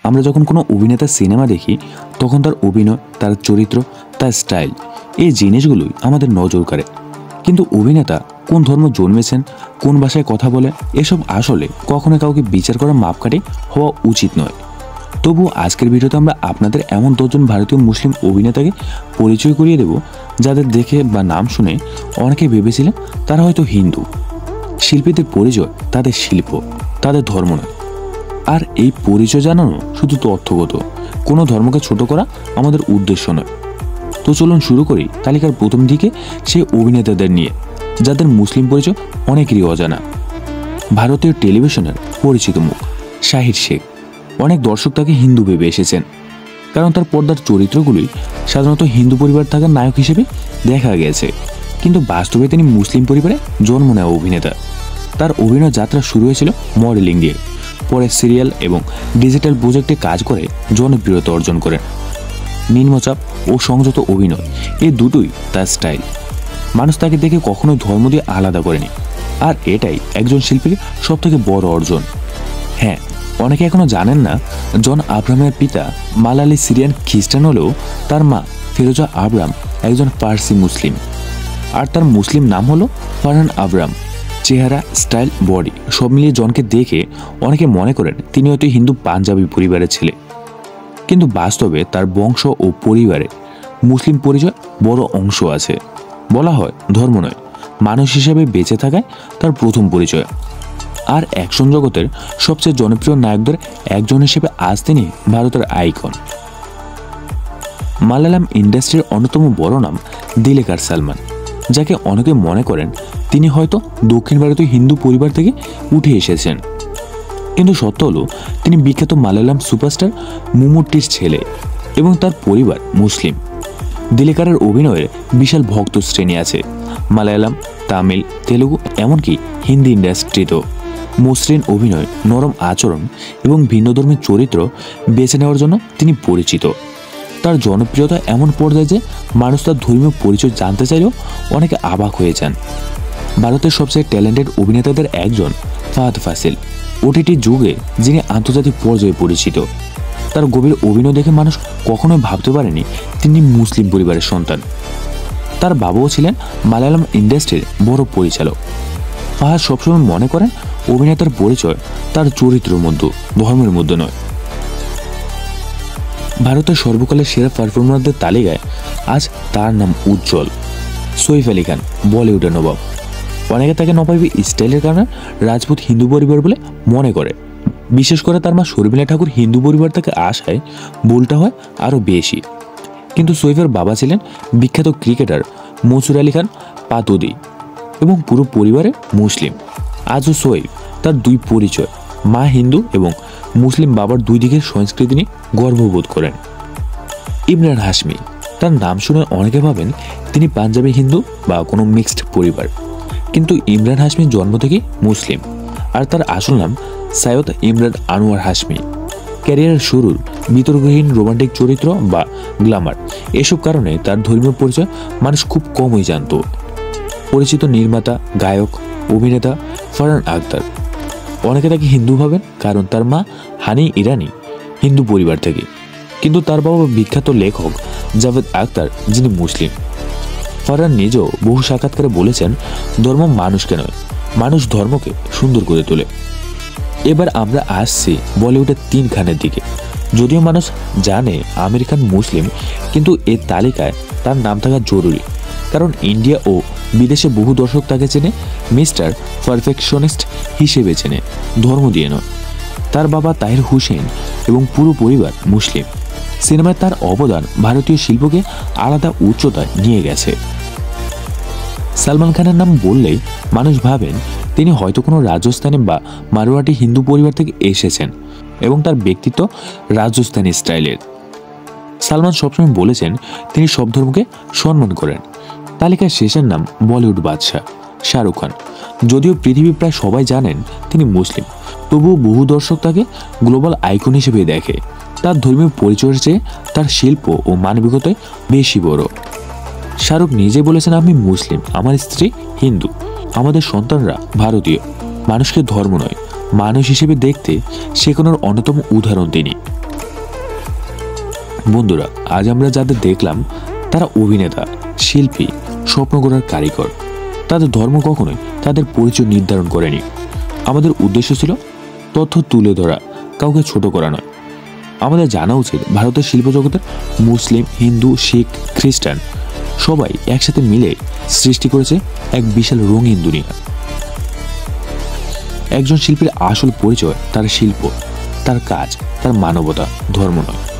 আমরা যখন কোনো অভিনেতার সিনেমা দেখি তখন তার অভিনয়, তার চরিত্র, তার স্টাইল, এই জিনিসগুলোই আমাদের নজর কাড়ে। কিন্তু অভিনেতা কোন ধর্ম জন্মেছেন, কোন ভাষায় কথা বলে, এসব আসলে কখনো কাউকে বিচার করার মাপকাঠি হওয়া উচিত নয়। তবু আজকের ভিডিওতে আমরা আপনাদের এমন 10 জন ভারতীয় মুসলিম অভিনেতাকে পরিচয় করিয়ে দেব যাদের দেখে বা নাম শুনে অনেকে ভেবেছিলেন তারা হয়তো হিন্দু। শিল্পীদের পরিচয় তাদের শিল্প, তাদের ধর্ম নয়। আর এই পরিচয় জানানো শুধু তথ্যগত, কোনো ধর্মকে ছোট করা আমাদের উদ্দেশ্য নয়। তো চলুন শুরু করি তালিকার প্রথম দিকে সেই অভিনেতাদের নিয়ে যাদের মুসলিম পরিচয় অনেকেরই অজানা। ভারতীয় টেলিভিশনের পরিচিত মুখ শাহিদ শেখ। অনেক দর্শক তাকে হিন্দু ভেবে এসেছেন, কারণ তার পর্দার চরিত্রগুলি সাধারণত হিন্দু পরিবার থাকার নায়ক হিসেবে দেখা গেছে। কিন্তু বাস্তবে তিনি মুসলিম পরিবারে জন্ম নেওয়া অভিনেতা। তার অভিনয় যাত্রা শুরু হয়েছিল মডেলিং দিয়ে, পরে সিরিয়াল এবং ডিজিটাল প্রজেক্টে কাজ করে জনপ্রিয়তা অর্জন করেন। নিম্নচাপ ও সংযত অভিনয়, এই দুটোই তার স্টাইল। মানুষ তাকে দেখে কখনোই ধর্ম দিয়ে আলাদা করেনি, আর এটাই একজন শিল্পীর সবথেকে বড় অর্জন। হ্যাঁ, অনেকে এখনো জানেন না জন আব্রাহামের পিতা মালায়ালি সিরিয়ান খ্রিস্টান হলেও তার মা ফিরোজা আব্রাহাম একজন পার্সি মুসলিম, আর তার মুসলিম নাম হলো ফারহান আব্রাহাম। চেহারা, স্টাইল, বডি সব মিলিয়ে জনকে দেখে অনেকে মনে করেন তিনি হয়তো হিন্দু পাঞ্জাবি পরিবারের ছেলে। কিন্তু বাস্তবে তার বংশ ও পরিবারে মুসলিম পরিচয় বড় অংশ আছে। বলা হয় ধর্ম নয়, মানুষ হিসেবে বেঁচে থাকায় তার প্রথম পরিচয়। আর অ্যাকশন জগতের সবচেয়ে জনপ্রিয় নায়কদের একজন হিসেবে আজ তিনি ভারতের আইকন। মালায়ালাম ইন্ডাস্ট্রির অন্যতম বড় নাম দিলেকার সালমান, যাকে অনেকে মনে করেন তিনি হয়তো দক্ষিণ ভারতীয় হিন্দু পরিবার থেকে উঠে এসেছেন। কিন্তু সত্য হলো তিনি বিখ্যাত মালায়ালাম সুপারস্টার মুমুট্টির ছেলে এবং তার পরিবার মুসলিম। দিলেকারের অভিনয়ের বিশাল ভক্ত শ্রেণী আছে। মালায়ালাম, তামিল, তেলুগু, এমনকি হিন্দি ইন্ডাস্ট্রিতেও মসৃণ অভিনয়, নরম আচরণ এবং ভিন্নধর্মী চরিত্র বেছে নেওয়ার জন্য তিনি পরিচিত। তার জনপ্রিয়তা এমন পর্যায়ে যে মানুষ তার ধর্মীয় পরিচয় জানতে চাইলেও অনেকে অবাক হয়ে যান। ভারতের সবচেয়ে ট্যালেন্টেড অভিনেতাদের একজন ফাহাদ ফাসিল, ওটিটি যুগে যিনি আন্তর্জাতিক পর্যায়ে পরিচিত। তার গভীর অভিনয় দেখে মানুষ কখনোই ভাবতে পারেনি তিনি মুসলিম পরিবারের সন্তান। তার বাবাও ছিলেন মালায়ালাম ইন্ডাস্ট্রির বড় পরিচালক। ফাহাদ সবসময় মনে করেন অভিনেতার পরিচয় তার চরিত্রের মধ্যে, ধর্মের মধ্যে নয়। ভারতের সর্বকালের সেরা পারফর্মারদের তালিকায় আজ তার নাম উজ্জ্বল। সৈফ আলী খান বলিউডের নবাব। অনেকে তাকে নবাবী স্টাইলের কারণে রাজপুত হিন্দু পরিবার বলে মনে করে। বিশেষ করে তার মা শর্মিলা ঠাকুর হিন্দু পরিবার থেকে আসায় ভুলটা হয় আরও বেশি। কিন্তু সৈফের বাবা ছিলেন বিখ্যাত ক্রিকেটার মনসুর আলী খান পাতোদি এবং পুরো পরিবারে মুসলিম। আজও সৈফ তার দুই পরিচয়, মা হিন্দু এবং মুসলিম বাবার দুই দিকের সংস্কৃতি নিয়ে গর্ববোধ করেন। ইমরান হাশমি, তার নাম শুনে অনেকে ভাবেন তিনি পাঞ্জাবি হিন্দু বা কোনো মিক্সড পরিবার, কিন্তু ইমরান হাশমির জন্ম থেকেই মুসলিম, আর তার আসল নাম সৈয়দ ইমরান আনোয়ার হাশমি। ক্যারিয়ারের শুরুর বিতর্কহীন রোমান্টিক চরিত্র বা গ্ল্যামার, এসব কারণে তার ধর্মীয় পরিচয় মানুষ খুব কমই জানত। পরিচিত নির্মাতা, গায়ক, অভিনেতা ফারহান আখতার। অনেকে তাকে হিন্দু ভাবেন কারণ তার মা হানি ইরানি হিন্দু পরিবার থেকে, কিন্তু তার বাবা বিখ্যাত লেখক জাভেদ আখতার, যিনি মুসলিম। ফারহান নিজেও বহু সাক্ষাৎকারে বলেছেন, ধর্ম মানুষকে নয়, মানুষ ধর্মকে সুন্দর করে তোলে। এবার আমরা আসছি বলিউডের 3 খানের দিকে। যদিও মানুষ জানে আমির খান মুসলিম, কিন্তু এর তালিকায় তার নাম থাকা জরুরি, কারণ ইন্ডিয়া ও বিদেশে বহু দর্শক তাকে চেনে মিস্টার পারফেকশনিস্ট হিসেবে চেনে, ধর্ম দিয়ে নয়। তার বাবা তাহির হুসেন এবং পুরো পরিবার মুসলিম। সিনেমায় তার অবদান ভারতীয় শিল্পকে আলাদা উচ্চতায় নিয়ে গেছে। সালমান খানের নাম বললেই মানুষ ভাবেন তিনি হয়তো কোনো রাজস্থানী বা মারোয়াড়ি হিন্দু পরিবার থেকে এসেছেন এবং তার ব্যক্তিত্ব রাজস্থানী স্টাইলের। সালমান সবসময় বলেছেন তিনি সব ধর্মকে সম্মান করেন। তালিকায় শেষের নাম বলিউড বাদশা শাহরুখ খান। যদিও পৃথিবী প্রায় সবাই জানেন তিনি মুসলিম, তবুও বহু দর্শক তাকে গ্লোবাল আইকন হিসেবে দেখে। তার ধর্মীয় পরিচয়ের চেয়ে তার শিল্প ও মানবিকতায় বেশি বড়। শাহরুখ নিজে বলেছেন, আমি মুসলিম, আমার স্ত্রী হিন্দু, আমাদের সন্তানরা ভারতীয়। মানুষকে ধর্ম নয়, মানুষ হিসেবে দেখতে শেখানোর অন্যতম উদাহরণ তিনি। বন্ধুরা, আজ আমরা যাদের দেখলাম তারা অভিনেতা, শিল্পী, স্বপ্ন গড়ার কারিগর। তাদের ধর্ম কখনোই তাদের পরিচয় নির্ধারণ করেনি। আমাদের উদ্দেশ্য ছিল তথ্য তুলে ধরা, কাউকে ছোট করা নয়। আমাদের জানা উচিত ভারতের শিল্প জগতের মুসলিম, হিন্দু, শিখ, খ্রিস্টান সবাই একসাথে মিলে সৃষ্টি করেছে এক বিশাল রঙিন দুনিয়া। একজন শিল্পীর আসল পরিচয় তার শিল্প, তার কাজ, তার মানবতা, ধর্ম নয়।